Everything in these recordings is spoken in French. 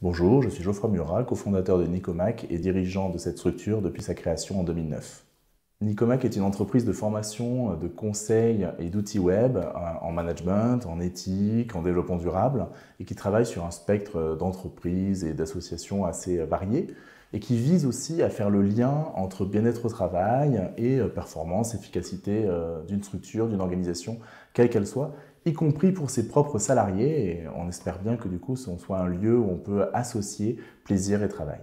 Bonjour, je suis Geoffroy Murat, cofondateur de Nicomac et dirigeant de cette structure depuis sa création en 2009. Nicomac est une entreprise de formation, de conseil et d'outils web en management, en éthique, en développement durable et qui travaille sur un spectre d'entreprises et d'associations assez variés et qui vise aussi à faire le lien entre bien-être au travail et performance, efficacité d'une structure, d'une organisation, quelle qu'elle soit, y compris pour ses propres salariés. Et on espère bien que du coup, ce soit un lieu où on peut associer plaisir et travail.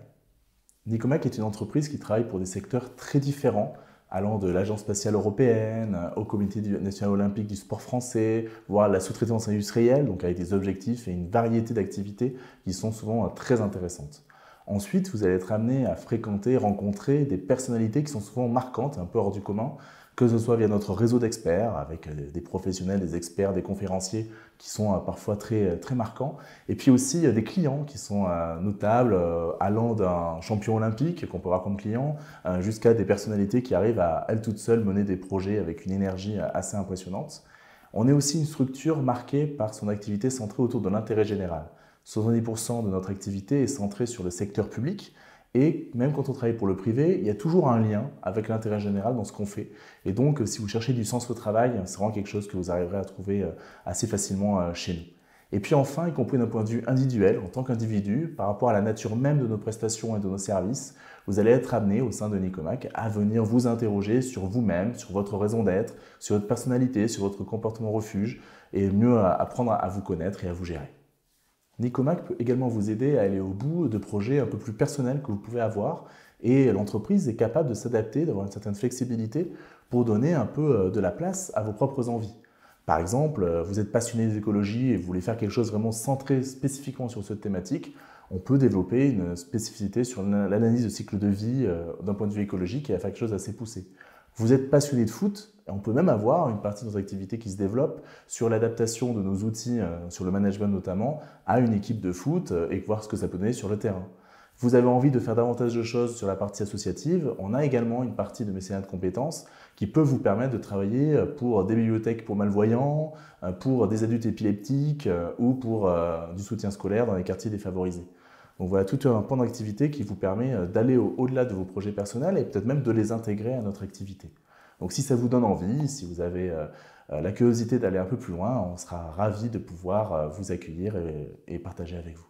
Nicomac est une entreprise qui travaille pour des secteurs très différents, allant de l'Agence spatiale européenne au Comité national olympique du sport français, voire la sous-traitance industrielle, donc avec des objectifs et une variété d'activités qui sont souvent très intéressantes. Ensuite, vous allez être amené à fréquenter, rencontrer des personnalités qui sont souvent marquantes, un peu hors du commun, que ce soit via notre réseau d'experts, avec des professionnels, des experts, des conférenciers qui sont parfois très marquants, et puis aussi des clients qui sont notables, allant d'un champion olympique qu'on peut avoir comme client, jusqu'à des personnalités qui arrivent à elles toutes seules mener des projets avec une énergie assez impressionnante. On est aussi une structure marquée par son activité centrée autour de l'intérêt général. 70% de notre activité est centrée sur le secteur public, et même quand on travaille pour le privé, il y a toujours un lien avec l'intérêt général dans ce qu'on fait. Et donc, si vous cherchez du sens au travail, c'est vraiment quelque chose que vous arriverez à trouver assez facilement chez nous. Et puis enfin, y compris d'un point de vue individuel, en tant qu'individu, par rapport à la nature même de nos prestations et de nos services, vous allez être amené au sein de Nicomac à venir vous interroger sur vous-même, sur votre raison d'être, sur votre personnalité, sur votre comportement refuge, et mieux apprendre à vous connaître et à vous gérer. Nicomac peut également vous aider à aller au bout de projets un peu plus personnels que vous pouvez avoir, et l'entreprise est capable de s'adapter, d'avoir une certaine flexibilité pour donner un peu de la place à vos propres envies. Par exemple, vous êtes passionné d'écologie et vous voulez faire quelque chose vraiment centré spécifiquement sur cette thématique, on peut développer une spécificité sur l'analyse de cycle de vie d'un point de vue écologique et faire quelque chose d'assez poussé. Vous êtes passionné de foot, et on peut même avoir une partie de notre activité qui se développe sur l'adaptation de nos outils, sur le management notamment, à une équipe de foot et voir ce que ça peut donner sur le terrain. Vous avez envie de faire davantage de choses sur la partie associative, on a également une partie de mécénat de compétences qui peut vous permettre de travailler pour des bibliothèques pour malvoyants, pour des adultes épileptiques ou pour du soutien scolaire dans les quartiers défavorisés. Donc voilà tout un pan d'activité qui vous permet d'aller au-delà de vos projets personnels et peut-être même de les intégrer à notre activité. Donc si ça vous donne envie, si vous avez la curiosité d'aller un peu plus loin, on sera ravis de pouvoir vous accueillir et partager avec vous.